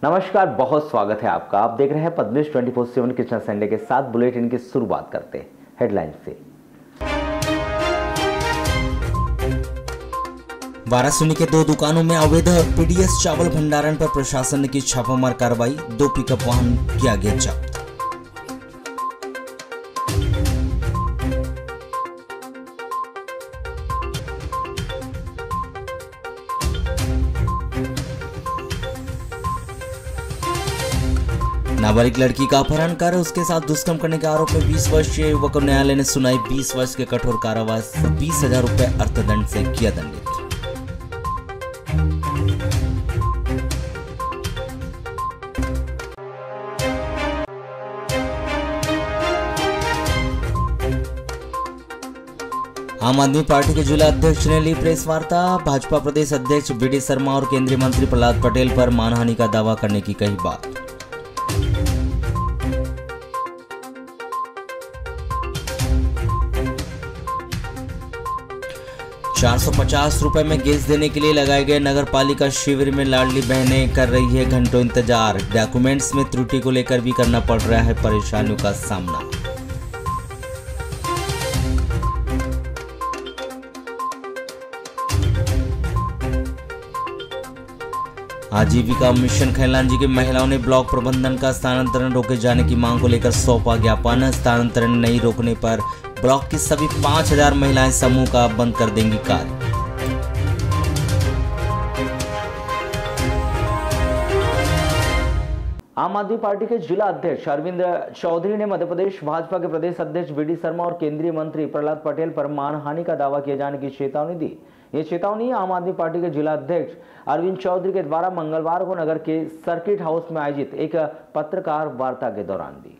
नमस्कार, बहुत स्वागत है आपका। आप देख रहे हैं पद्मेश 24/7 किचन संडे के साथ। बुलेटिन की शुरुआत करते हैं हेडलाइन से। वाराणसी के 2 दुकानों में अवैध पीडीएस चावल भंडारण पर प्रशासन ने की छापामार कार्रवाई। 2 पिकअप वाहन किया गया जब्त। नाबालिग लड़की का अपहरण कर उसके साथ दुष्कर्म करने के आरोप में 20 वर्षीय युवक को न्यायालय ने सुनाई 20 वर्ष के कठोर कारावास, 20,000 रुपए अर्थदंड से किया दंडित। आम आदमी पार्टी के जिला अध्यक्ष ने ली प्रेस वार्ता। भाजपा प्रदेश अध्यक्ष बीडी शर्मा और केंद्रीय मंत्री प्रहलाद पटेल पर मानहानि का दावा करने की कही बात। ₹450 में गैस देने के लिए लगाए गए नगर पालिका शिविर में लाडली बहनें कर रही है घंटों इंतजार। डॉक्यूमेंट्स में त्रुटि को लेकर भी करना पड़ रहा है परेशानियों का सामना। आजीविका मिशन खैलांजी की महिलाओं ने ब्लॉक प्रबंधन का स्थानांतरण रोके जाने की मांग को लेकर सौंपा ज्ञापन। स्थानांतरण नहीं रोकने पर ब्लॉक की सभी 5,000 महिलाएं समूह का बंद कर देंगी कार्य। आम आदमी पार्टी के जिला अध्यक्ष अरविंद चौधरी ने मध्य प्रदेश भाजपा के प्रदेश अध्यक्ष बीडी शर्मा और केंद्रीय मंत्री प्रहलाद पटेल पर मानहानि का दावा किए जाने की चेतावनी दी। ये चेतावनी आम आदमी पार्टी के जिला अध्यक्ष अरविंद चौधरी के द्वारा मंगलवार को नगर के सर्किट हाउस में आयोजित एक पत्रकार वार्ता के दौरान दी।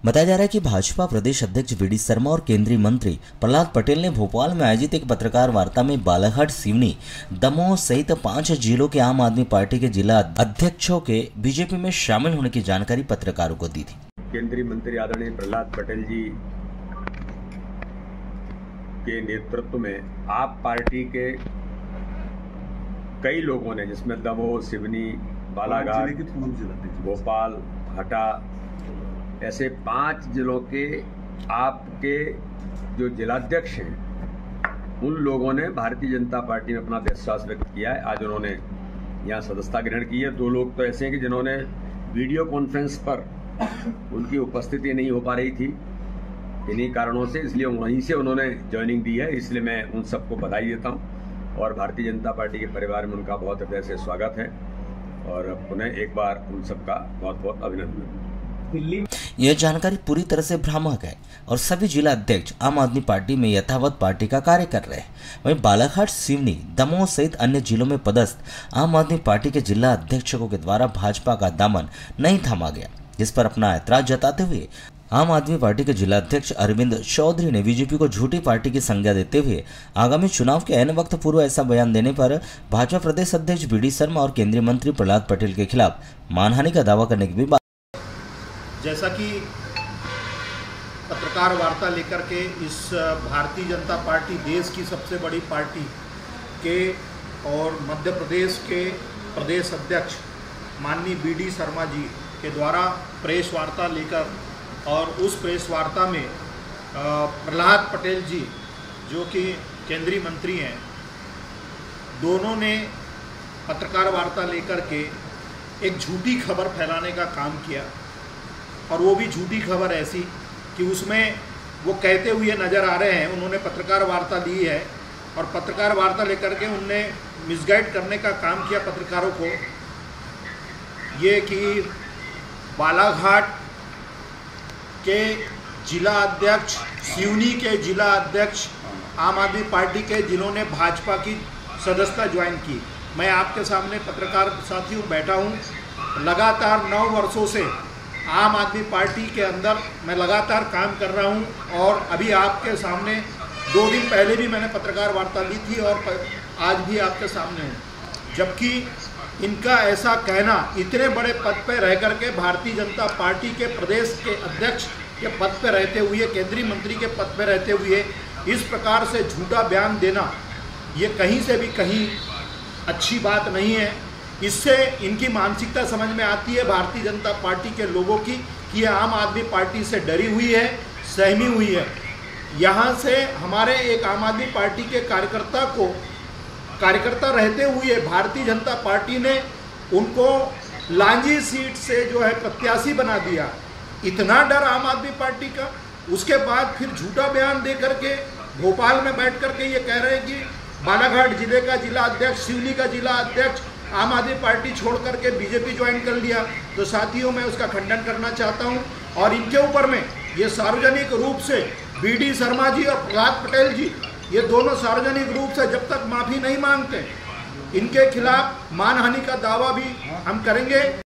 बताया जा रहा है कि भाजपा प्रदेश अध्यक्ष बीडी शर्मा और केंद्रीय मंत्री प्रहलाद पटेल ने भोपाल में आयोजित एक पत्रकार वार्ता में बालाघाट, सिवनी, दमोह सहित 5 जिलों के आम आदमी पार्टी के जिला अध्यक्षों के बीजेपी में शामिल होने की जानकारी पत्रकारों को दी थी। केंद्रीय मंत्री आदरणीय प्रहलाद पटेल जी के नेतृत्व में आप पार्टी के कई लोगों ने, जिसमें दमोह, सिवनी, बालाघाट, भोपाल, हटा, ऐसे 5 जिलों के आपके जो जिलाध्यक्ष हैं, उन लोगों ने भारतीय जनता पार्टी में अपना विश्वास व्यक्त किया है। आज उन्होंने यहाँ सदस्यता ग्रहण की है। 2 लोग तो ऐसे हैं कि जिन्होंने वीडियो कॉन्फ्रेंस पर उनकी उपस्थिति नहीं हो पा रही थी इन्हीं कारणों से, इसलिए वहीं से उन्होंने ज्वाइनिंग दी है। इसलिए मैं उन सबको बधाई देता हूँ और भारतीय जनता पार्टी के परिवार में उनका बहुत हृदय से स्वागत है और पुनः एक बार उन सबका बहुत बहुत अभिनंदन। यह जानकारी पूरी तरह से भ्रामक है और सभी जिला अध्यक्ष आम आदमी पार्टी में यथावत पार्टी का कार्य कर रहे हैं। वहीं बालाघाट, सिवनी, दमोह सहित अन्य जिलों में पदस्थ आम आदमी पार्टी के जिला अध्यक्षों के द्वारा भाजपा का दामन नहीं थामा गया, जिस पर अपना ऐतराज जताते हुए आम आदमी पार्टी के जिला अध्यक्ष अरविंद चौधरी ने बीजेपी को झूठी पार्टी की संज्ञा देते हुए आगामी चुनाव के ऐन वक्त पूर्व ऐसा बयान देने पर भाजपा प्रदेश अध्यक्ष बीडी शर्मा और केंद्रीय मंत्री प्रहलाद पटेल के खिलाफ मानहानि का दावा करने की भी बात। जैसा कि पत्रकार वार्ता लेकर के इस भारतीय जनता पार्टी, देश की सबसे बड़ी पार्टी के और मध्य प्रदेश के प्रदेश अध्यक्ष माननीय बीडी शर्मा जी के द्वारा प्रेस वार्ता लेकर, और उस प्रेस वार्ता में प्रहलाद पटेल जी जो कि केंद्रीय मंत्री हैं, दोनों ने पत्रकार वार्ता लेकर के एक झूठी खबर फैलाने का काम किया। और वो भी झूठी खबर ऐसी कि उसमें वो कहते हुए नज़र आ रहे हैं, उन्होंने पत्रकार वार्ता ली है और पत्रकार वार्ता लेकर के उनने मिसगाइड करने का काम किया पत्रकारों को, ये कि बालाघाट के जिला अध्यक्ष, सिवनी के जिला अध्यक्ष आम आदमी पार्टी के, जिन्होंने भाजपा की सदस्यता ज्वाइन की। मैं आपके सामने पत्रकार साथियों बैठा हूँ। लगातार 9 वर्षों से आम आदमी पार्टी के अंदर मैं लगातार काम कर रहा हूं और अभी आपके सामने 2 दिन पहले भी मैंने पत्रकार वार्ता ली थी और आज भी आपके सामने हूं। जबकि इनका ऐसा कहना, इतने बड़े पद पर रह करके भारतीय जनता पार्टी के प्रदेश के अध्यक्ष के पद पर रहते हुए, केंद्रीय मंत्री के पद पर रहते हुए इस प्रकार से झूठा बयान देना, ये कहीं से भी कहीं अच्छी बात नहीं है। इससे इनकी मानसिकता समझ में आती है भारतीय जनता पार्टी के लोगों की कि ये आम आदमी पार्टी से डरी हुई है, सहमी हुई है। यहाँ से हमारे एक आम आदमी पार्टी के कार्यकर्ता रहते हुए भारतीय जनता पार्टी ने उनको लांजी सीट से जो है प्रत्याशी बना दिया। इतना डर आम आदमी पार्टी का, उसके बाद फिर झूठा बयान दे करके भोपाल में बैठ करके ये कह रहे हैं कि बालाघाट जिले का जिला अध्यक्ष, सिवनी का जिला अध्यक्ष आम आदमी पार्टी छोड़ करके बीजेपी ज्वाइन कर लिया। तो साथियों, मैं उसका खंडन करना चाहता हूं और इनके ऊपर में ये सार्वजनिक रूप से बीडी शर्मा जी और प्रहलाद पटेल जी, ये दोनों सार्वजनिक रूप से जब तक माफी नहीं मांगते, इनके खिलाफ मानहानि का दावा भी हम करेंगे।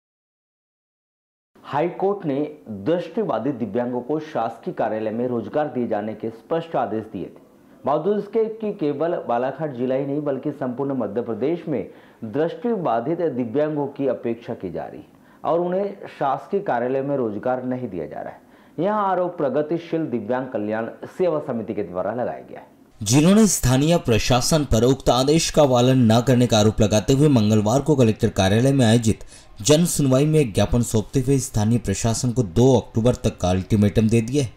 हाईकोर्ट ने दृष्टिबाधित दिव्यांगों को शासकीय कार्यालय में रोजगार दिए जाने के स्पष्ट आदेश दिए थे। बावजूद इसके कि केवल बालाघाट जिला ही नहीं बल्कि संपूर्ण मध्य प्रदेश में दृष्टिबाधित दिव्यांगों की अपेक्षा की जा रही है और उन्हें शासकीय कार्यालय में रोजगार नहीं दिया जा रहा है। यह आरोप प्रगतिशील दिव्यांग कल्याण सेवा समिति के द्वारा लगाया गया है, जिन्होंने स्थानीय प्रशासन पर उक्त आदेश का पालन न करने का आरोप लगाते हुए मंगलवार को कलेक्टर कार्यालय में आयोजित जन सुनवाई में एक ज्ञापन सौंपते हुए स्थानीय प्रशासन को 2 अक्टूबर तक का अल्टीमेटम दे दिया है।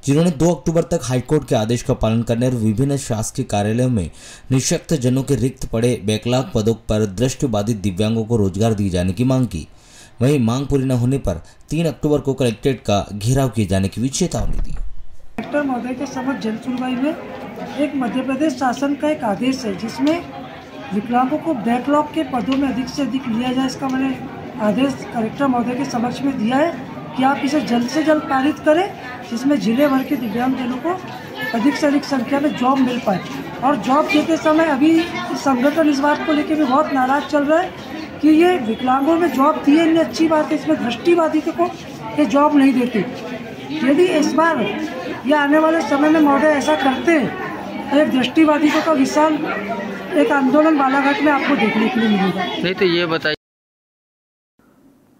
जिन्होंने 2 अक्टूबर तक हाईकोर्ट के आदेश का पालन करने और विभिन्न शासकीय कार्यालयों में निःशक्त जनों के रिक्त पड़े बैकलॉग पदों पर दृष्टिबाधित दिव्यांगों को रोजगार दिए जाने की मांग की। वहीं मांग पूरी न होने पर 3 अक्टूबर को कलेक्ट्रेट का घेराव किए जाने की भी चेतावनी दी। कलेक्टर महोदय के समक्ष जन सुनवाई में एक मध्य प्रदेश शासन का एक आदेश है जिसमें विकलांगों को बैकलॉग के पदों में अधिक से अधिक लिया जाए। इसका मैंने आदेश कलेक्टर महोदय के समक्ष में दिया है कि आप इसे जल्द से जल्द पारित करें, जिसमें जिले भर के दिव्यांगजनों को अधिक से अधिक संख्या में जॉब मिल पाए। और जॉब देते समय अभी संगठन इस बात को लेकर भी बहुत नाराज चल रहा है कि ये विकलांगों में जॉब दी है, इतनी अच्छी बात है, इसमें दृष्टिबाधित को ये जॉब नहीं देती। यदि इस बार या आने वाले समय में महोदय ऐसा करते हैं तो एक दृष्टिबाधितों का विशाल एक आंदोलन बालाघाट में आपको देखने के लिए मिलेगा। नहीं तो ये बताइए,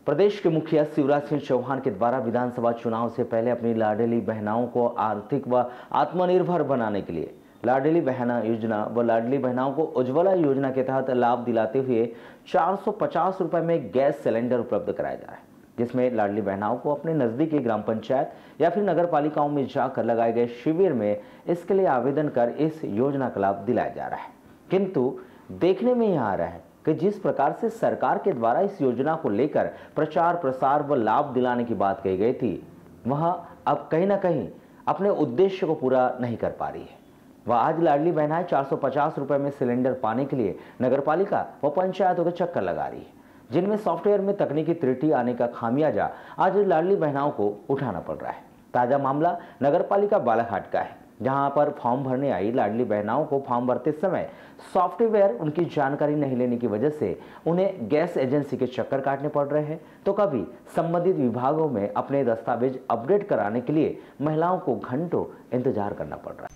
प्रदेश के मुखिया शिवराज सिंह चौहान के द्वारा विधानसभा चुनाव से पहले अपनी लाडली बहनाओं को आर्थिक व आत्मनिर्भर बनाने के लिए लाडली बहना योजना व लाडली बहनाओं को उज्ज्वला योजना के तहत लाभ दिलाते हुए 450 रुपए में गैस सिलेंडर उपलब्ध कराया जा रहा है, जिसमें लाडली बहनाओं को अपने नजदीकी ग्राम पंचायत या फिर नगर पालिकाओं में जाकर लगाए गए शिविर में इसके लिए आवेदन कर इस योजना का लाभ दिलाया जा रहा है। किंतु देखने में यह आ रहा है कि जिस प्रकार से सरकार के द्वारा इस योजना को लेकर प्रचार प्रसार व लाभ दिलाने की बात कही गई थी, वह अब कहीं ना कहीं अपने उद्देश्य को पूरा नहीं कर पा रही है। वह आज लाडली बहनाएं 450 रुपए में सिलेंडर पाने के लिए नगरपालिका व पंचायतों के चक्कर लगा रही है, जिनमें सॉफ्टवेयर में तकनीकी त्रुटि आने का खामियाजा आज लाडली बहनाओं को उठाना पड़ रहा है। ताजा मामला नगरपालिका बालाघाट का है, जहां पर फॉर्म भरने आई लाडली बहनाओं को फॉर्म भरते समय सॉफ्टवेयर उनकी जानकारी नहीं लेने की वजह से उन्हें गैस एजेंसी के चक्कर काटने पड़ रहे हैं, तो कभी संबंधित विभागों में अपने दस्तावेज अपडेट कराने के लिए महिलाओं को घंटों इंतजार करना पड़ रहा है।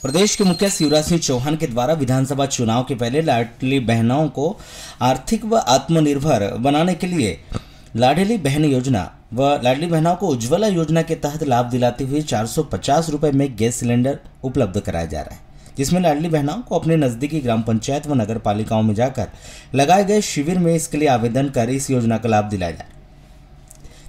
प्रदेश के मुखिया शिवराज सिंह चौहान के द्वारा विधानसभा चुनाव के पहले लाडली बहनों को आर्थिक व आत्मनिर्भर बनाने के लिए लाडली बहन योजना व लाडली बहनों को उज्ज्वला योजना के तहत लाभ दिलाते हुए 450 रुपए में गैस सिलेंडर उपलब्ध कराया जा रहा है, जिसमें लाडली बहनों को अपने नजदीकी ग्राम पंचायत व नगर पालिकाओं में जाकर लगाए गए शिविर में इसके लिए आवेदन कर इस योजना का लाभ दिलाया जा रहा है।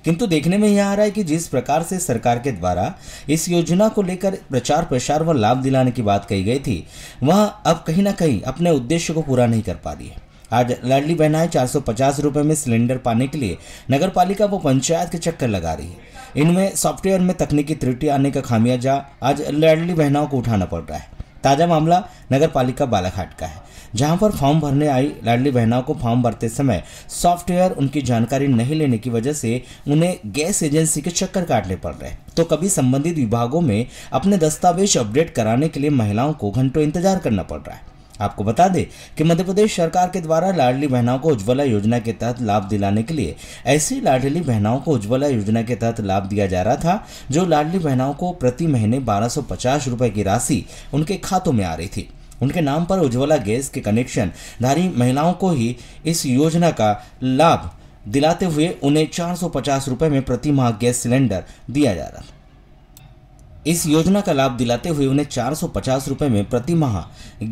किंतु देखने में यह आ रहा है कि जिस प्रकार से सरकार के द्वारा इस योजना को लेकर प्रचार प्रसार व लाभ दिलाने की बात कही गई थी, वह अब कहीं ना कहीं अपने उद्देश्य को पूरा नहीं कर पा रही है। आज लाडली बहनाएं 450 रुपए में सिलेंडर पाने के लिए नगर पालिका व पंचायत के चक्कर लगा रही है। इनमें सॉफ्टवेयर में तकनीकी त्रुटि आने का खामियाजा आज लाडली बहनाओं को उठाना पड़ रहा है। ताजा मामला नगर पालिका बालाघाट का है, जहां पर फॉर्म भरने आई लाडली बहनों को फॉर्म भरते समय सॉफ्टवेयर उनकी जानकारी नहीं लेने की वजह से उन्हें गैस एजेंसी के चक्कर काटने पड़ रहे हैं, तो कभी संबंधित विभागों में अपने दस्तावेज अपडेट कराने के लिए महिलाओं को घंटों इंतजार करना पड़ रहा है। आपको बता दें कि मध्य प्रदेश सरकार के द्वारा लाडली बहनों को उज्ज्वला योजना के तहत लाभ दिलाने के लिए ऐसी लाडली बहनों को उज्ज्वला योजना के तहत लाभ दिया जा रहा था, जो लाडली बहनों को प्रति महीने 1250 रुपए की राशि उनके खातों में आ रही थी। उनके नाम पर उज्ज्वला गैस के कनेक्शन धारी महिलाओं को ही इस योजना का लाभ दिलाते हुए उन्हें 450 रुपए में प्रति माह गैस सिलेंडर दिया जा रहा था। इस योजना का लाभ दिलाते हुए उन्हें 450 रुपए में प्रति माह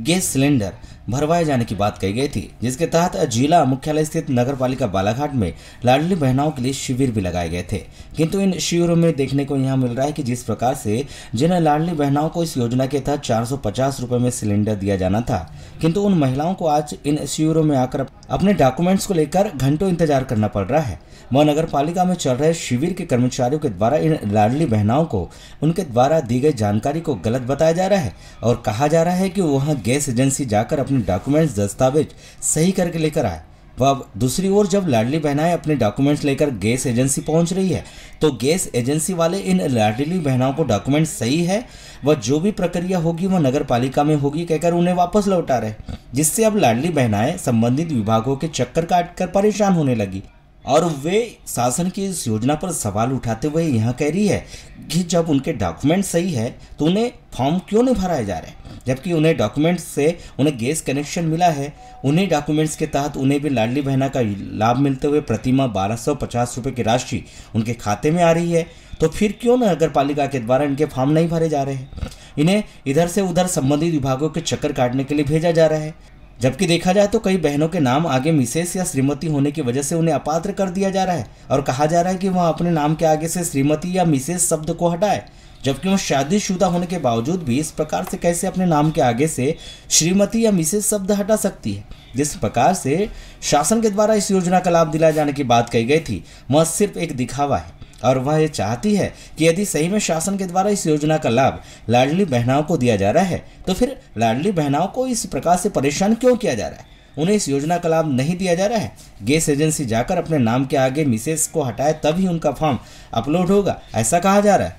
गैस सिलेंडर भरवाए जाने की बात कही गई थी, जिसके तहत जिला मुख्यालय स्थित नगर पालिका बालाघाट में लाडली बहनाओं के लिए शिविर भी लगाए गए थे। किंतु इन शिविरों में देखने को यहाँ मिल रहा है कि जिस प्रकार से जिन्हें लाडली बहनाओं को इस योजना के तहत 450 रुपए में सिलेंडर दिया जाना था, किंतु उन महिलाओं को आज इन शिविरों में आकर अपने डॉक्यूमेंट्स को लेकर घंटों इंतजार करना पड़ रहा है। वह नगर पालिका में चल रहे शिविर के कर्मचारियों के द्वारा इन लाडली बहनाओं को उनके द्वारा दी गई जानकारी को गलत बताया जा रहा है और कहा जा रहा है कि वहां गैस एजेंसी जाकर अपने डॉक्यूमेंट्स दस्तावेज सही करके लेकर आए। वह दूसरी ओर जब लाडली बहनाएं अपने डॉक्यूमेंट्स लेकर गैस एजेंसी पहुंच रही है तो गैस एजेंसी वाले इन लाडली बहनाओं को डॉक्यूमेंट सही है, वह जो भी प्रक्रिया होगी वह नगर पालिका में होगी कहकर उन्हें वापस लौटा रहे, जिससे अब लाडली बहनाएं संबंधित विभागों के चक्कर काटकर परेशान होने लगी और वे शासन की इस योजना पर सवाल उठाते हुए यह कह रही है कि जब उनके डॉक्यूमेंट सही है तो उन्हें फॉर्म क्यों नहीं भराए जा रहे, जबकि उन्हें डॉक्यूमेंट्स से उन्हें गैस कनेक्शन मिला है। उन्हीं डॉक्यूमेंट्स के तहत उन्हें भी लाडली बहना का लाभ मिलते हुए प्रतिमाह 1250 रुपये की राशि उनके खाते में आ रही है, तो फिर क्यों नगर पालिका के द्वारा इनके फॉर्म नहीं भरे जा रहे हैं। इन्हें इधर से उधर संबंधित विभागों के चक्कर काटने के लिए भेजा जा रहा है, जबकि देखा जाए तो कई बहनों के नाम आगे मिसेस या श्रीमती होने की वजह से उन्हें अपात्र कर दिया जा रहा है और कहा जा रहा है कि वह अपने नाम के आगे से श्रीमती या मिसेस शब्द को हटाए, जबकि वह शादीशुदा होने के बावजूद भी इस प्रकार से कैसे अपने नाम के आगे से श्रीमती या मिसेस शब्द हटा सकती है। जिस प्रकार से शासन के द्वारा इस योजना का लाभ दिलाए जाने की बात कही गई थी वह सिर्फ एक दिखावा है और वह ये चाहती है कि यदि सही में शासन के द्वारा इस योजना का लाभ लाडली बहनाओं को दिया जा रहा है तो फिर लाडली बहनाओं को इस प्रकार से परेशान क्यों किया जा रहा है, उन्हें इस योजना का लाभ नहीं दिया जा रहा है। गैस एजेंसी जाकर अपने नाम के आगे मिसेस को हटाए तभी उनका फॉर्म अपलोड होगा, ऐसा कहा जा रहा है।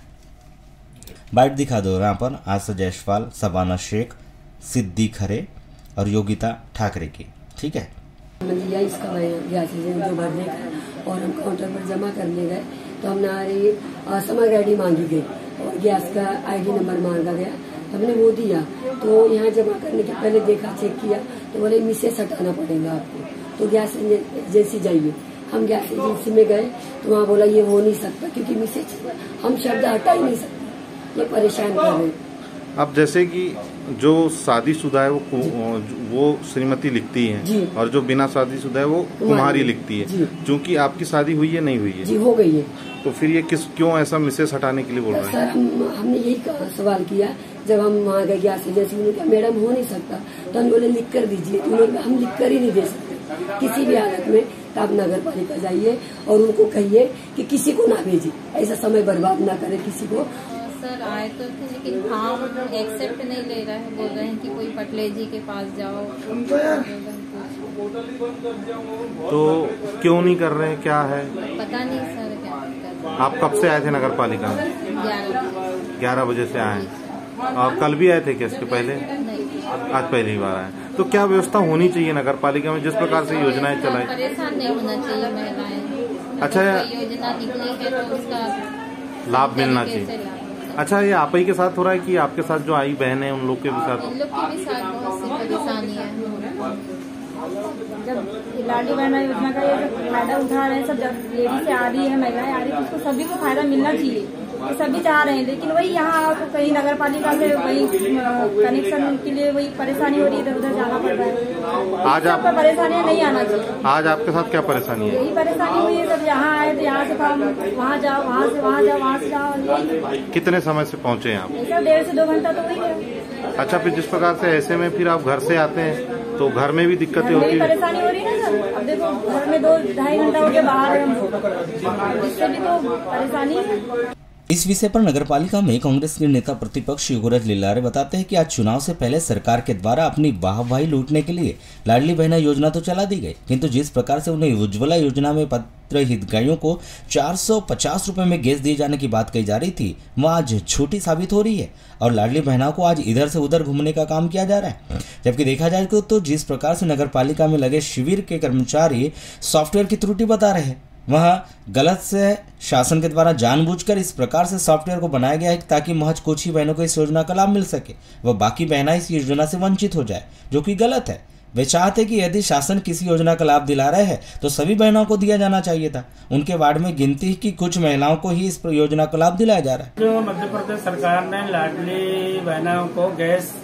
बाइट दिखा दो यहाँ पर आशा जायसवाल, शबाना शेख, सिद्धि खरे और योगिता ठाकरे की, ठीक है। इसका गैस एजेंसी जो भरने का और हम काउंटर पर जमा करने गए तो हमारी समग्र आईडी मांगी गई और गैस का आईडी नंबर मांगा गया, हमने वो दिया। तो यहाँ जमा करने के पहले देखा, चेक किया तो बोले मिसेस हटाना पड़ेगा आपको, तो गैस एजेंसी जाइए। हम गैस एजेंसी में गए तो वहाँ बोला ये हो नहीं सकता क्योंकि मिसेस हम शब्द हटा ही नहीं सकते, ये परेशान कर रहे। अब जैसे कि जो शादीशुदा है वो श्रीमती लिखती है और जो बिना शादीशुदा है वो कुमारी लिखती है, क्योंकि आपकी शादी हुई है नहीं हुई है? जी हो गई है। तो फिर ये क्यों ऐसा मिसेस हटाने के लिए बोल रहे हैं? सर हमने यही सवाल किया जब हम वहाँ गए गैस एजेंसी में, मैडम हो नहीं सकता, तो हम बोले लिख कर दीजिए, तो हम लिख कर ही नहीं दे सकते किसी भी हालत में। तो आप नगर पालिका जाइए और उनको कहिए कि किसी को ना भेजिए, ऐसा समय बर्बाद ना करे किसी को। सर आए तो थे लेकिन फॉर्म एक्सेप्ट नहीं ले रहा है, बोल रहे हैं कि कोई पटले जी के पास जाओ। तो क्यों नहीं कर रहे हैं, क्या है पता नहीं सर क्या कर रहे। आप कब से आए थे नगर पालिका में? 11 बजे से आए। और कल भी आए थे क्या इसके पहले? आज पहली बार आए। तो क्या व्यवस्था होनी चाहिए नगर पालिका में जिस प्रकार से योजनाएं चलाई? परेशान नहीं होना चाहिए महिलाएं। अच्छा, योजना निकली है तो उसका लाभ मिलना चाहिए। अच्छा, ये आप ही के साथ हो रहा है कि आपके साथ जो आई बहन है उन लोग के भी साथ? उन लोग के भी साथ बहुत सी परेशानी है। जब लाडली बहना योजना का ये फायदा उठा रहे हैं, सब लेडी से आ रही है, महिलाएं आ रही है, उसको सभी को फायदा मिलना चाहिए, ये सभी चाह रहे हैं। लेकिन वही यहाँ तो कहीं नगर पालिका से वही कनेक्शन के लिए वही परेशानी हो रही है, इधर उधर जाना पड़ रहा है। आज आपको परेशानियाँ नहीं आना चाहिए। आज आपके साथ क्या परेशानी है? यही परेशानी हुई है, सब यहाँ आए तो यहाँ से वहाँ जाओ, वहाँ से वहाँ जाओ, वहाँ से जाओ। कितने समय से पहुँचे हैं आप? 1.5 से 2 घंटा तो हुई है। अच्छा, फिर जिस प्रकार से ऐसे में फिर आप घर से आते हैं तो घर में भी दिक्कतें होती है? परेशानी हो रही है ना सर। अब देखो घर में 2-2.5 घंटा हो गया बाहर है हमको, इससे भी तो परेशानी है। इस विषय पर नगरपालिका में कांग्रेस के नेता प्रतिपक्ष योगराज लिल्लारे बताते हैं कि आज चुनाव से पहले सरकार के द्वारा अपनी वाहवाही लूटने के लिए लाडली बहना योजना तो चला दी गई, किंतु जिस प्रकार से उन्हें उज्ज्वला योजना में पात्र हितग्राहियों को 450 रुपए में गैस दिए जाने की बात कही जा रही थी, वह आज छोटी साबित हो रही है और लाडली बहना को आज इधर से उधर घूमने का काम किया जा रहा है। जबकि देखा जाए तो जिस प्रकार से नगर पालिका में लगे शिविर के कर्मचारी सॉफ्टवेयर की त्रुटि बता रहे हैं, वह गलत से शासन के द्वारा जानबूझकर इस प्रकार से सॉफ्टवेयर को बनाया गया है ताकि महज कुछ ही बहनों को इस योजना का लाभ मिल सके, वह बाकी बहना इस योजना से वंचित हो जाए, जो कि गलत है। वे चाहते कि यदि शासन किसी योजना का लाभ दिला रहे हैं तो सभी बहनों को दिया जाना चाहिए था। उनके वार्ड में गिनती की कुछ महिलाओं को ही इस योजना का लाभ दिलाया जा रहा है। जो मध्य प्रदेश सरकार ने लाडली बहनों को गैस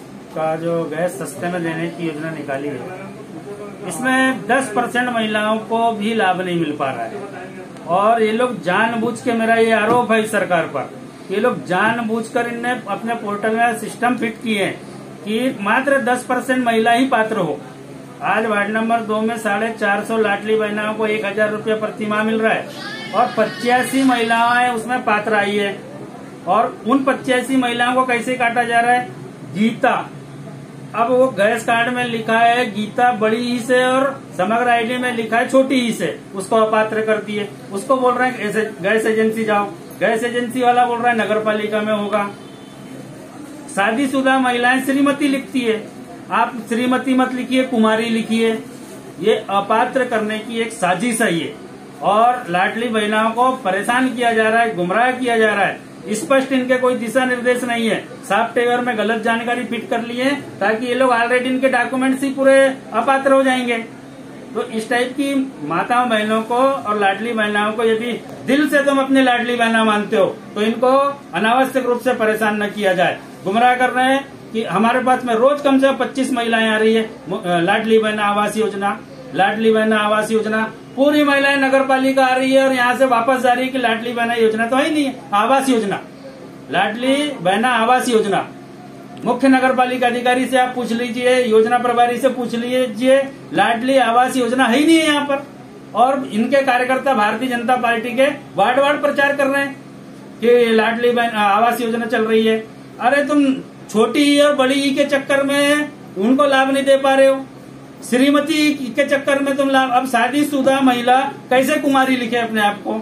सस्ते में देने की योजना निकाली है, इसमें 10% महिलाओं को भी लाभ नहीं मिल पा रहा है। और ये लोग जानबूझ के, मेरा ये आरोप है सरकार पर, ये लोग जानबूझकर इनने अपने पोर्टल में सिस्टम फिट किए हैं कि मात्र 10% महिला ही पात्र हो। आज वार्ड नंबर 2 में 450 लाडली बहनों को 1000 रुपया प्रति माह मिल रहा है और 85 महिलाएं उसमें पात्र आई है। और उन 85 महिलाओं को कैसे काटा जा रहा है? गीता, अब वो गैस कार्ड में लिखा है गीता बड़ी ही से और समग्र आईडी में लिखा है छोटी ही से, उसको अपात्र कर दिए। उसको बोल रहे हैं गैस एजेंसी जाओ, गैस एजेंसी वाला बोल रहा है नगर पालिका में होगा। शादीशुदा महिलाएं श्रीमती लिखती है, आप श्रीमती मत लिखिए, कुमारी लिखिए। ये अपात्र करने की एक साजिश है ये, और लाडली बहनों को परेशान किया जा रहा है, गुमराह किया जा रहा है। स्पष्ट इनके कोई दिशा निर्देश नहीं है, सॉफ्टवेयर में गलत जानकारी फिट कर ली है ताकि ये लोग ऑलरेडी इनके डॉक्यूमेंट्स ही पूरे अपात्र हो जाएंगे। तो इस टाइप की माताओं बहनों को और लाडली बहनों को यदि दिल से तुम अपनी लाडली बहना मानते हो तो इनको अनावश्यक रूप से परेशान न किया जाए। गुमराह कर रहे हैं कि हमारे पास में रोज कम से कम 25 महिलाएं आ रही है लाडली बहना आवास योजना, लाडली बहना आवास योजना, पूरी महिलाएं नगर पालिका आ रही है और यहाँ से वापस जा रही है कि लाडली बहना योजना तो है ही नहीं है, आवास योजना, लाडली बहना आवास योजना। मुख्य नगर पालिका अधिकारी से आप पूछ लीजिए, योजना प्रभारी से पूछ लीजिए, लाडली आवास योजना है ही नहीं है यहाँ पर। और इनके कार्यकर्ता भारतीय जनता पार्टी के वार्ड वार्ड प्रचार कर रहे हैं कि लाडली आवास योजना चल रही है। अरे तुम छोटी ई और बड़ी ई के चक्कर में उनको लाभ नहीं दे पा रहे हो, श्रीमती के चक्कर में तुम लाभ। अब शादीशुदा महिला कैसे कुमारी लिखे अपने आप को?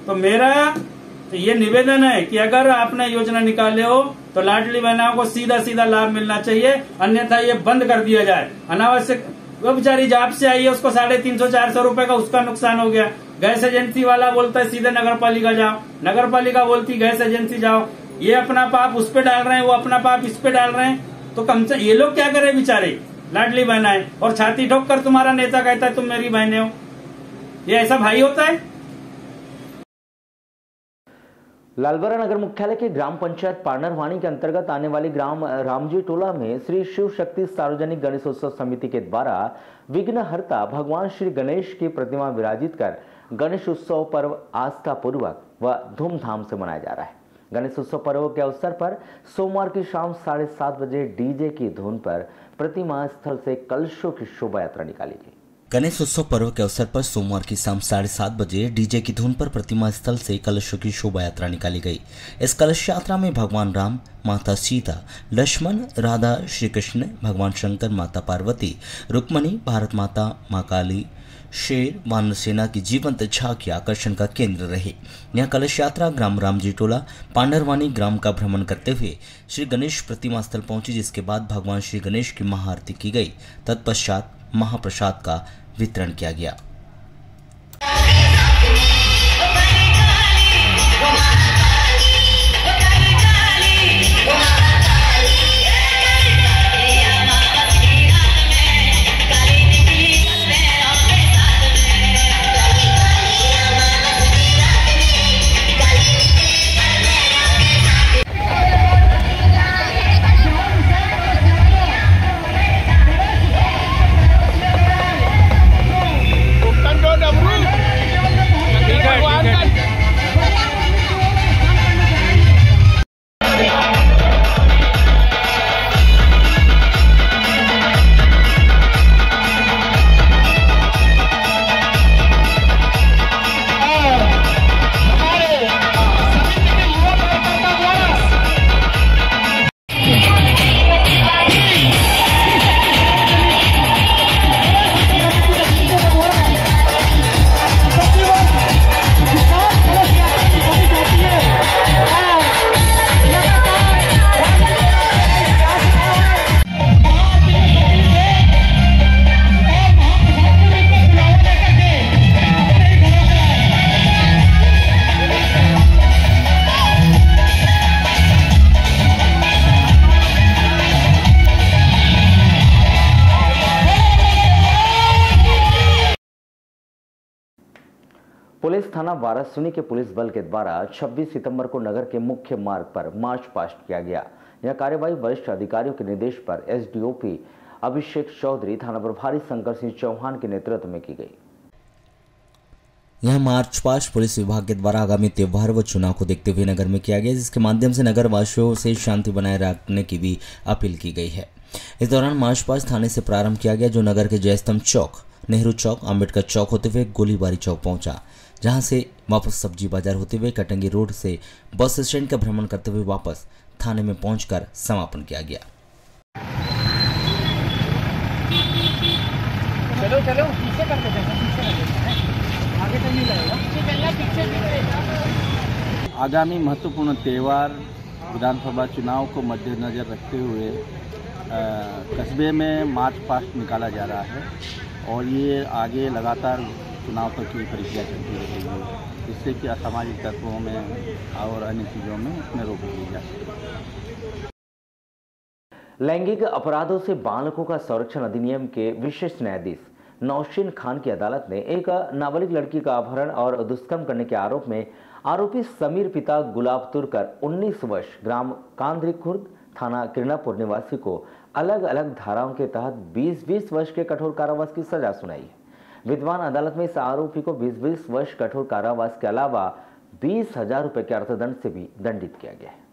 तो मेरा तो ये निवेदन है कि अगर आपने योजना निकाले हो तो लाडली बहनों को सीधा सीधा लाभ मिलना चाहिए, अन्यथा ये बंद कर दिया जाए। अनावश्यक, वो बेचारी जॉब से आई है, उसको 350-400 रुपए का उसका नुकसान हो गया। गैस एजेंसी वाला बोलता है सीधे नगर पालिका जाओ, नगर पालिका बोलती गैस एजेंसी जाओ। ये अपना पाप उस पे डाल रहे हैं, वो अपना पाप इस पे डाल रहे हैं। तो कम से ये लोग क्या करे बेचारे लाडली बहनाएं, और छाती ठोक कर तुम्हारा नेता कहता है तुम मेरी बहनें हो। ये ऐसा भाई होता है? लालबरा नगर मुख्यालय के ग्राम पंचायत पार्नरवानी के अंतर्गत आने वाली ग्राम रामजी टोला में श्री शिव शक्ति सार्वजनिक गणेशोत्सव समिति के द्वारा विघ्नहर्ता भगवान श्री गणेश की प्रतिमा विराजित कर गणेश उत्सव पर्व आस्था पूर्वक व धूमधाम से मनाया जा रहा है। गणेश उत्सव पर्व के अवसर पर सोमवार की शाम 7:30 बजे डीजे की धुन पर प्रतिमा स्थल से कलशों की शोभा यात्रा निकाली गई। गणेश उत्सव पर्व के अवसर पर सोमवार की शाम 7:30 बजे डीजे की धुन पर प्रतिमा स्थल से कलशों की शोभा यात्रा निकाली गई। इस कलश यात्रा में भगवान राम, माता सीता, लक्ष्मण, राधा, श्री कृष्ण, भगवान शंकर, माता पार्वती, रुक्मणी, भारत माता, माँ काली, शेर, वानर सेना की जीवंत झांकी आकर्षण का केंद्र रही। यह कलश यात्रा ग्राम रामजी टोला पांडरवानी ग्राम का भ्रमण करते हुए श्री गणेश प्रतिमा स्थल पहुंची, जिसके बाद भगवान श्री गणेश की महाआरती की गई। तत्पश्चात महाप्रसाद का वितरण किया गया। पुलिस थाना वारासुनी के पुलिस बल के द्वारा 26 सितंबर को नगर के मुख्य मार्ग पर मार्च पास्ट किया गया। यह कार्यवाही वरिष्ठ अधिकारियों के निर्देश पर एसडीओपी अभिषेक चौधरी, थाना प्रभारी शंकर सिंह चौहान के नेतृत्व में की गई। यह मार्च पास्ट पुलिस विभाग के द्वारा आगामी त्योहार व चुनाव को देखते हुए नगर में किया गया, जिसके माध्यम से नगर वासियों से शांति बनाए रखने की भी अपील की गई है। इस दौरान मार्च पास्ट थाने से प्रारंभ किया गया, जो नगर के जयस्तंभ चौक, नेहरू चौक, अंबेडकर चौक होते हुए गोलीबारी चौक पहुंचा, जहां से वापस सब्जी बाजार होते हुए कटंगी रोड से बस स्टैंड का भ्रमण करते हुए वापस थाने में पहुंचकर समापन किया गया। चलो चलो पीछे कर देते हैं, पीछे कर देते हैं, आगे तो नहीं लगेगा। आगामी महत्वपूर्ण त्यौहार विधानसभा चुनाव को मद्देनजर रखते हुए कस्बे में मार्च पास्ट निकाला जा रहा है और ये आगे लगातार चुनाव तक की प्रक्रिया चलती रहेगी, जिससे कि असामाजिक तत्वों में और अन्य चीज़ों में इसमें रोक दी जा सके। लैंगिक अपराधों से बालकों का संरक्षण अधिनियम के विशेष न्यायाधीश नौशीन खान की अदालत ने एक नाबालिग लड़की का अपहरण और दुष्कर्म करने के आरोप में आरोपी समीर पिता गुलाब तुरकर 19 वर्ष ग्राम कांद्री खुर्द थाना किरणापुर निवासी को अलग अलग धाराओं के तहत 20-20 वर्ष के कठोर कारावास की सजा सुनाई है। विद्वान अदालत में इस आरोपी को 20-20 वर्ष कठोर कारावास के अलावा 20,000 रुपए के अर्थदंड से भी दंडित किया गया है।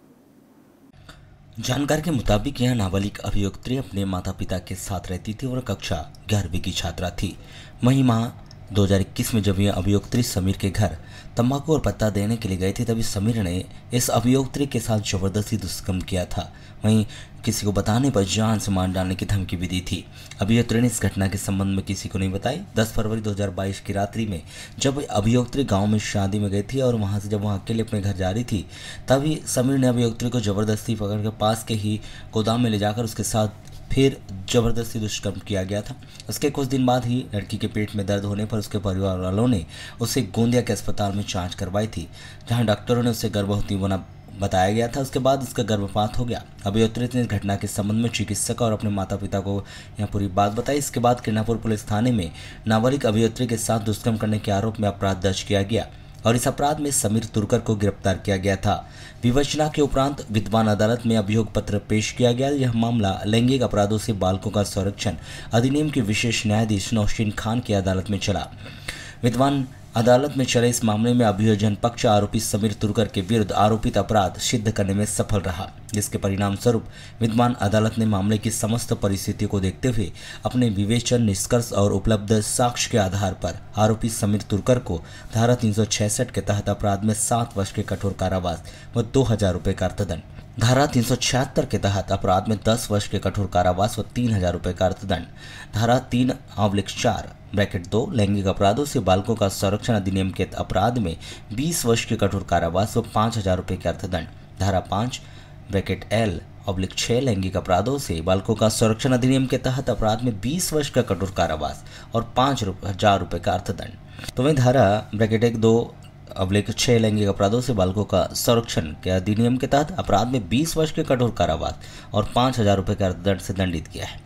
जानकारी के मुताबिक यह नाबालिग अभियुक्त्री अपने माता पिता के साथ रहती थी और कक्षा 11वीं की छात्रा थी। मई माह 2021 में जब यह अभियुक्त्री समीर के घर तंबाकू और पत्ता देने के लिए गए थे, तभी समीर ने इस अभियुक्त्री के साथ जबरदस्ती दुष्कर्म किया था। वहीं किसी को बताने पर जान से मार डालने की धमकी भी दी थी। अभियुक्त्री ने इस घटना के संबंध में किसी को नहीं बताई। 10 फरवरी 2022 की रात्रि में जब अभियुक्त्री गांव में शादी में गई थी और वहां से जब वह अकेले अपने घर जा रही थी, तभी समीर ने अभियुक्त्री को जबरदस्ती पकड़कर पास के ही गोदाम में ले जाकर उसके साथ फिर जबरदस्ती दुष्कर्म किया गया था। उसके कुछ दिन बाद ही लड़की के पेट में दर्द होने पर उसके परिवार वालों ने उसे गोंदिया के अस्पताल में जांच करवाई थी, जहां डॉक्टरों ने उसे गर्भवती होना बताया गया था। उसके बाद उसका गर्भपात हो गया। अभियुक्त्री ने इस घटना के संबंध में चिकित्सक और अपने माता पिता को यह पूरी बात बताई। इसके बाद किरणापुर पुलिस थाने में नाबालिग अभियुक्त्री के साथ दुष्कर्म करने के आरोप में अपराध दर्ज किया गया और इस अपराध में समीर तुरकर को गिरफ्तार किया गया था। विवेचना के उपरांत विद्वान अदालत में अभियोग पत्र पेश किया गया। यह मामला लैंगिक अपराधों से बालकों का संरक्षण अधिनियम के विशेष न्यायाधीश नौशीन खान की अदालत में चला। विद्वान अदालत में चले इस मामले में अभियोजन पक्ष आरोपी समीर तुरकर के विरुद्ध आरोपित अपराध सिद्ध करने में सफल रहा, जिसके परिणाम स्वरूप विद्वान अदालत ने मामले की समस्त परिस्थितियों को देखते हुए अपने विवेचन, निष्कर्ष और उपलब्ध साक्ष्य के आधार पर आरोपी समीर तुरकर को धारा 366 के तहत अपराध में 7 वर्ष के कठोर कारावास व 2,000 रुपये का अर्थदंड, धारा 376 के तहत अपराध में 10 वर्ष के कठोर कारावास व 3,000 रुपये का अर्थदंड, धारा 3(4) लैंगिक अपराधों से बालकों का संरक्षण अधिनियम के अपराध में 20 वर्ष के कठोर कारावास व 5,000 रुपये के अर्थदंड, धारा 5(L)(6) लैंगिक अपराधों से बालकों का संरक्षण अधिनियम के तहत अपराध में 20 वर्ष का कठोर कारावास और 5,000 रुपये का अर्थदंड। तो वहीं धारा (6) लैंगिक अपराधों से बालकों का संरक्षण के अधिनियम के तहत अपराध में 20 वर्ष के कठोर कारावास और 5,000 रुपये के अर्थदंड से दंडित किया है।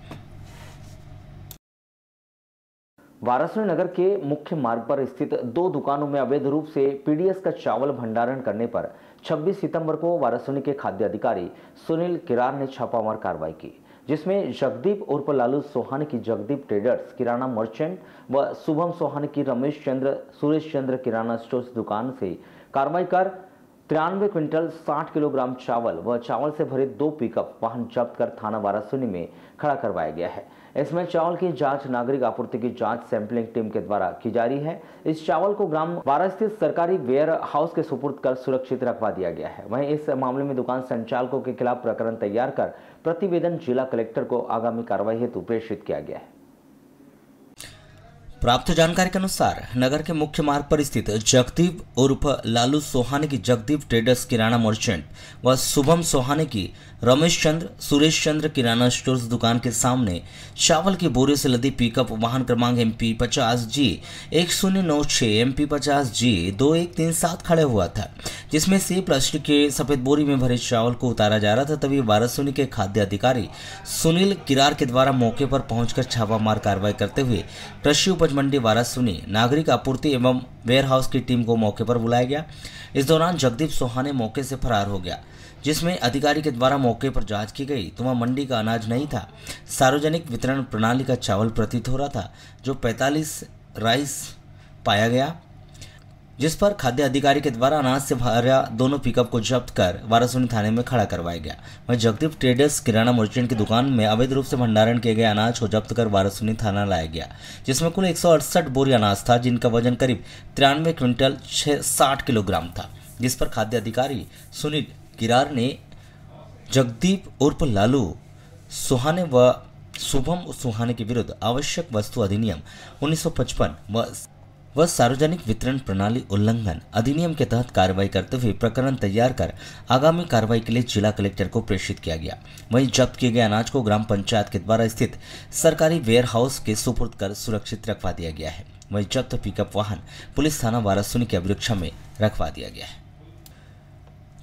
वाराणसी नगर के मुख्य मार्ग पर स्थित 2 दुकानों में अवैध रूप से पीडीएस का चावल भंडारण करने पर 26 सितंबर को वाराणसी के खाद्य अधिकारी सुनील किरार ने छापामार कार्रवाई की, जिसमें जगदीप उर्फ लालू सोहानी की जगदीप ट्रेडर्स किराना मर्चेंट व शुभम सोहानी की रमेश चंद्र सुरेश चंद्र किराना स्टोर्स दुकान से कार्रवाई कर 93 क्विंटल 60 किलोग्राम चावल व चावल से भरे 2 पिकअप वाहन जब्त कर थाना वाराणसी में खड़ा करवाया गया है। इसमें चावल की जांच नागरिक आपूर्ति की जांच सैंपलिंग टीम के द्वारा की जा रही है। इस चावल को ग्राम वारा स्थित सरकारी वेयर हाउस के सुपुर्द कर सुरक्षित रखवा दिया गया है। वहीं इस मामले में दुकान संचालकों के खिलाफ प्रकरण तैयार कर प्रतिवेदन जिला कलेक्टर को आगामी कार्रवाई हेतु प्रेषित किया गया है। प्राप्त जानकारी के अनुसार नगर के मुख्य मार्ग पर स्थित जगदीप उर्फ लालू सोहानी की जगदीप ट्रेडर्स किराना मर्चेंट व शुभम सोहानी की रमेश चंद्र सुरेश चंद्र किराना स्टोर्स दुकान के सामने चावल के बोरे से लदी पिकअप वाहन क्रमांक MP 50G 1096 MP 50G 2137 खड़े हुआ था, जिसमें से प्लास्टिक के सफेद बोरी में भरे चावल को उतारा जा रहा था। तभी वाराणसी के खाद्य अधिकारी सुनील किरार के द्वारा मौके पर पहुंचकर छापामार कार्रवाई करते हुए कृषि उपज मंडी वारासुनी नागरिक आपूर्ति एवं वेयर हाउस की टीम को मौके पर बुलाया गया। इस दौरान जगदीप सोहाने मौके से फरार हो गया, जिसमें अधिकारी के द्वारा मौके पर जांच की गई तो वह मंडी का अनाज नहीं था, सार्वजनिक वितरण प्रणाली का चावल प्रतीत हो रहा था, जो 45 राइस पाया गया, जिस पर खाद्य अधिकारी के द्वारा अनाज से भरा दोनों पिकअप को जब्त कर वारासुनी थाने में खड़ा करवाया गया। वहीं जगदीप ट्रेडर्स किराना मर्चेंट की दुकान में अवैध रूप से भंडारण किए गए अनाज को जब्त कर वारासुनी थाना लाया गया, जिसमें कुल 168 बोरी अनाज था, जिनका वजन करीब 93 क्विंटल 60 किलोग्राम था, जिस पर खाद्य अधिकारी सुनील किरार ने जगदीप उर्फ लालू सोहाने व शुभम सोहाने के विरुद्ध आवश्यक वस्तु अधिनियम 1955 व सार्वजनिक वितरण प्रणाली उल्लंघन अधिनियम के तहत कार्रवाई करते हुए प्रकरण तैयार कर आगामी कार्रवाई के लिए जिला कलेक्टर को प्रेषित किया गया। वहीं जब्त किए गए अनाज को ग्राम पंचायत के द्वारा स्थित सरकारी वेयर हाउस के सुपुर्द कर सुरक्षित रखवा दिया गया है। वहीं जब्त पिकअप वाहन पुलिस थाना वारासुनी की अभिरक्षा में रखवा दिया गया है।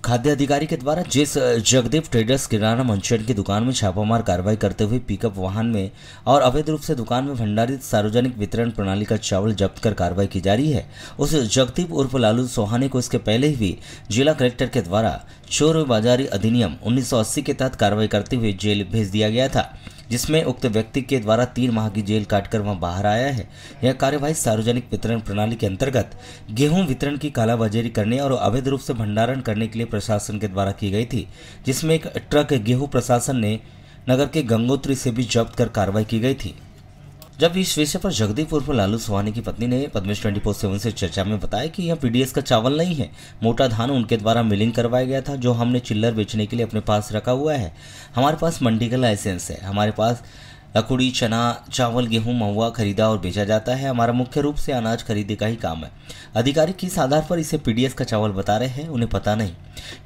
खाद्य अधिकारी के द्वारा जिस जगदीप ट्रेडर्स किराना मर्चेंट की दुकान में छापामार कार्रवाई करते हुए पिकअप वाहन में और अवैध रूप से दुकान में भंडारित सार्वजनिक वितरण प्रणाली का चावल जब्त कर कार्रवाई की जा रही है, उस जगदीप उर्फ लालू सोहाने को इसके पहले ही जिला कलेक्टर के द्वारा चोर बाजारी अधिनियम 1980 के तहत कार्रवाई करते हुए जेल भेज दिया गया था, जिसमें उक्त व्यक्ति के द्वारा 3 माह की जेल काटकर वहां बाहर आया है। यह कार्यवाही सार्वजनिक वितरण प्रणाली के अंतर्गत गेहूं वितरण की कालाबाजारी करने और अवैध रूप से भंडारण करने के लिए प्रशासन के द्वारा की गई थी, जिसमें एक ट्रक गेहूं प्रशासन ने नगर के गंगोत्री से भी जब्त कर कार्रवाई की गई थी। जब इस विषय पर जगदीप उर्फ लालू सोहाने की पत्नी ने पद्मेश 24/7 से चर्चा में बताया कि यह पीडीएस का चावल नहीं है, मोटा धान उनके द्वारा मिलिंग करवाया गया था, जो हमने चिल्लर बेचने के लिए अपने पास रखा हुआ है। हमारे पास मंडी का लाइसेंस है, हमारे पास लकुड़ी, चना, चावल, गेहूं, महुआ खरीदा और बेचा जाता है। हमारा मुख्य रूप से अनाज खरीदे का ही काम है। अधिकारी किस आधार पर इसे पीडीएस का चावल बता रहे हैं, उन्हें पता नहीं।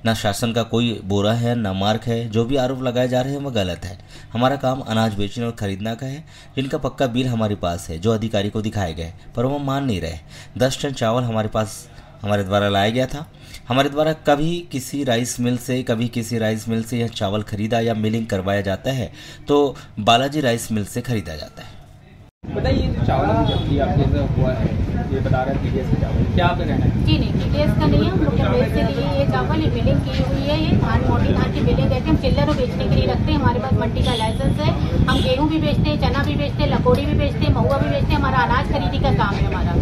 न शासन का कोई बोरा है, न मार्क है। जो भी आरोप लगाए जा रहे हैं वह गलत है। हमारा काम अनाज बेचने और खरीदना का है, जिनका पक्का बिल हमारे पास है, जो अधिकारी को दिखाए गए, पर वो मान नहीं रहे। 10 टन चावल हमारे द्वारा लाया गया था। हमारे द्वारा कभी किसी राइस मिल से यह चावल खरीदा या मिलिंग करवाया जाता है तो बालाजी राइस मिल से खरीदा जाता है। बताइए, ये जो चावल की जब्ती आपके अंदर हुआ है, ये बता रहे हैं पीडीएस का चावल, क्या आपका कहना है? जी नहीं, पीडीएस का नहीं है। हम लोग प्लेस से लिए ये चावल, ये मिलिंग की हुई है। ये धान, मोटी धान की मिलिंग कहते हैं। हम चिल्लर बेचने के लिए रखते हैं। हमारे पास मंडी का लाइसेंस है। हम गेहूं भी बेचते हैं, चना भी बेचते हैं, लकोड़ी भी बेचते हैं, महुआ भी बेचते हैं। हमारा अनाज खरीदी का काम है हमारा।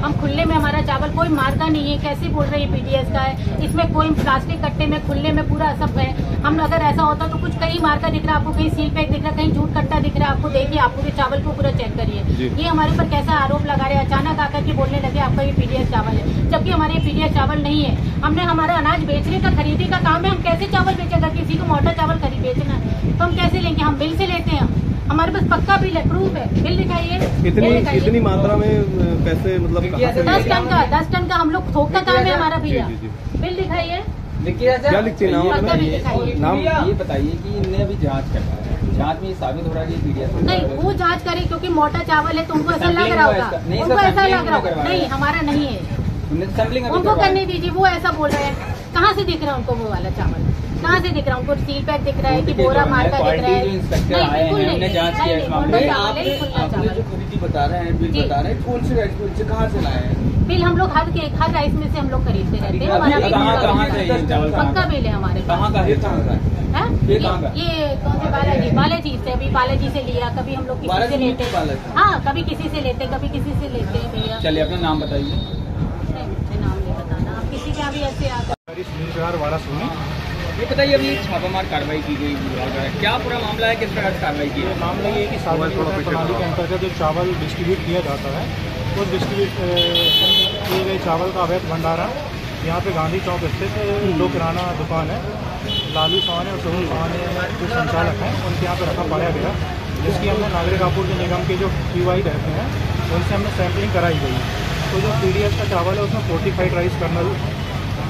हम खुले में हमारा चावल कोई मारता नहीं है। कैसे बोल रहे हैं पीडीएस का है? इसमें कोई प्लास्टिक कट्टे में खुले में पूरा सब है। हम अगर ऐसा होता तो कुछ कहीं मार्का दिख रहा है आपको, कहीं सील पैक दिख रहा है, कहीं झूठ कट्टा दिख रहा है आपको, देखिए आप पूरे चावल को पूरा चेक करिए। ये हमारे पर कैसा आरोप लगा रहे हैं, अचानक आकर के बोलने लगे आपका ये पीडीएस चावल है, जबकि हमारे पीडीएस चावल नहीं है। हमने हमारा अनाज बेचने का, खरीदी का काम है। हम कैसे चावल बेचेगा? किसी को मोटा चावल खरीद बेचना है तो हम कैसे लेंगे? हम बिल से लेते हैं। हमारे पास पक्का बिल है, प्रूफ है। बिल दिखाइए। इतनी मात्रा में पैसे मतलब 10 टन का हम लोग थोक का काम है हमारा भैया। बिल दिखाइए। क्या लिखते हैं नाम? ये बताइए कि इनने अभी जांच करना है, जांच में साबित हो रहा है कि पीडीएस नहीं, वो जांच करे क्योंकि मोटा चावल है तो उनको ऐसा लग रहा होगा, उनको ऐसा लग रहा होगा। नहीं, हमारा नहीं है। उनको करने दीजिए। वो ऐसा बोल रहे हैं। कहाँ से दिख रहा है उनको वो वाला चावल? कहाँ से दिख रहा है उनको? सील पैक दिख रहा है कि बोरा मार्का दिख रहा है? नहीं, बिल्कुल खरीदी बता रहे हैं, बिल बता रहे हैं, कौन से राइस मिल से कहाँ से लाए हैं? बिल हम लोग हर राइस में से हम लोग खरीदते रहते हैं। हमारा पक्का बिल है हमारे पास। ये कौन से बालाजी से, अभी बालाजी से लिया, कभी हम लोग किसी से लेते हैं। हाँ, कभी किसी से लेते, कभी किसी से लेते हैं भैया। चलिए अपना नाम बताइए। मुझे नाम नहीं बताना, आप किसी का भी ऐसे आकर वारासुनी। ये बताइए, अभी छापामार कार्रवाई की गई, क्या पूरा मामला है, किस प्रकार से कार्रवाई की है? मामला ये है कि सार्वजनिक प्रणाली के अंतर्गत जो चावल डिस्ट्रीब्यूट किया जाता है, उस डिस्ट्रीब्यूट किए गए चावल का अवैध भंडारण यहाँ पे गांधी चौक स्थित 2 किराना दुकान है, लालू सोहाने और शुभम सोहाने जो संचालक हैं, उनके यहाँ पे रखा पाया गया, जिसकी हमने नागरिक आपूर्ति निगम के जो पीवाई रहते हैं उनसे हमने सैंपलिंग कराई गई। तो जो पीडीएस का चावल है उसमें फोर्टिफाइड राइस कर्नल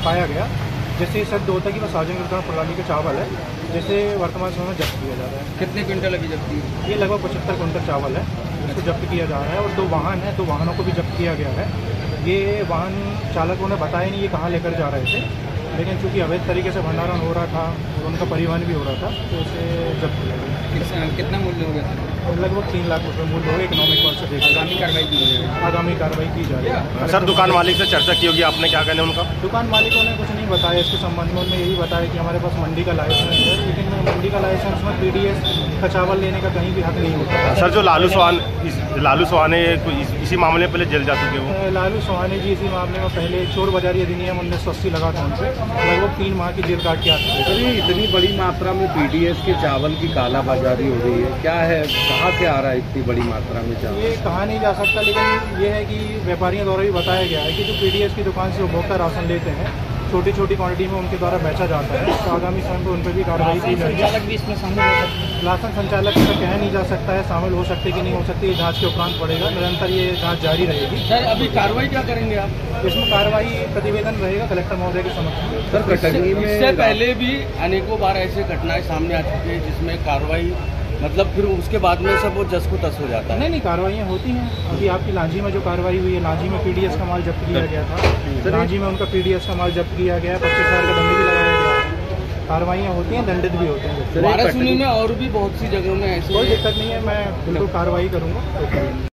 पाया गया, जिससे सिद्ध होता है कि वह सार्वजनिक वितरण प्रणाली का चावल है, जिसे वर्तमान समय में जब्त किया जा रहा है। कितने क्विंटल अभी जब्ती? ये लगभग 75 क्विंटल चावल है, इसको जब्त किया जा रहा है। और 2 वाहन है, 2 वाहनों को भी जब्त किया गया है। ये वाहन चालकों ने बताया नहीं ये कहाँ लेकर जा रहे थे, लेकिन चूँकि अवैध तरीके से भंडारण हो रहा था और उनका परिवहन भी हो रहा था तो इसे जब्त किया गया। कितना मूल्य हो गया? लगभग 3 लाख रुपए मूल्य हो, इकोनॉमिक वर्ष से देखा। आगामी कार्रवाई की जाएगी? आगामी कार्रवाई की जाएगी। सर दुकान मालिक से चर्चा की होगी, आपने क्या कहना है उनका? दुकान मालिकों ने कुछ नहीं बताया इसके संबंध में। उन्होंने यही बताया कि हमारे पास मंडी का लाइसेंस है, लेकिन मंडी का लाइसेंस में पीडीएस का चावल लेने का कहीं भी हक नहीं होता। सर जो लालू सुहाने इसी मामले में पहले जेल जा चुके हो? लालू सुहाने जी इसी मामले में पहले चोर बाजारी अधिनियम 1980 लगा था उनसे, लगभग 3 माह की जेल काट के आते थे। इतनी बड़ी मात्रा में पीडीएस के चावल की कालाबाजारी हो रही है, क्या है, कहाँ से आ रहा है इतनी बड़ी मात्रा में चावल? ये कहा नहीं जा सकता, लेकिन ये है कि व्यापारियों द्वारा भी बताया गया है कि जो पीडीएस की दुकान से उपभोक्ता राशन लेते हैं, छोटी छोटी क्वांटिटी में उनके द्वारा बेचा जाता है, तो आगामी समय पर उन पर भी कार्रवाई की जाएगी। संचालक भी इसमें शामिल हो सकते हैं? राशन संचालक का कह नहीं जा सकता है, शामिल हो सकते कि नहीं हो सकती, ये जांच के उपरांत पड़ेगा। निरंतर ये जांच जारी रहेगी। सर अभी कार्रवाई क्या करेंगे आप? इसमें कार्रवाई प्रतिवेदन रहेगा कलेक्टर महोदय के समक्ष। सर कटनी में इससे पहले भी अनेकों बार ऐसे घटनाएं सामने आ चुकी है जिसमें कार्रवाई मतलब फिर उसके बाद में सब वो जस को तस हो जाता है। नहीं, कार्रवाइयाँ होती हैं। अभी आपकी लांजी में जो कार्रवाई हुई है, लांजी में पीडीएस का माल जब्त किया गया था, लांजी में उनका पीडीएस का माल जब्त किया गया, 25,000 का दंड भी लगाया गया। कार्रवाइयाँ होती हैं, दंडित भी होते हैं। वाराणसी में और भी बहुत सी जगहों में ऐसे कोई दिक्कत नहीं है, मैं बिल्कुल कार्रवाई करूँगा।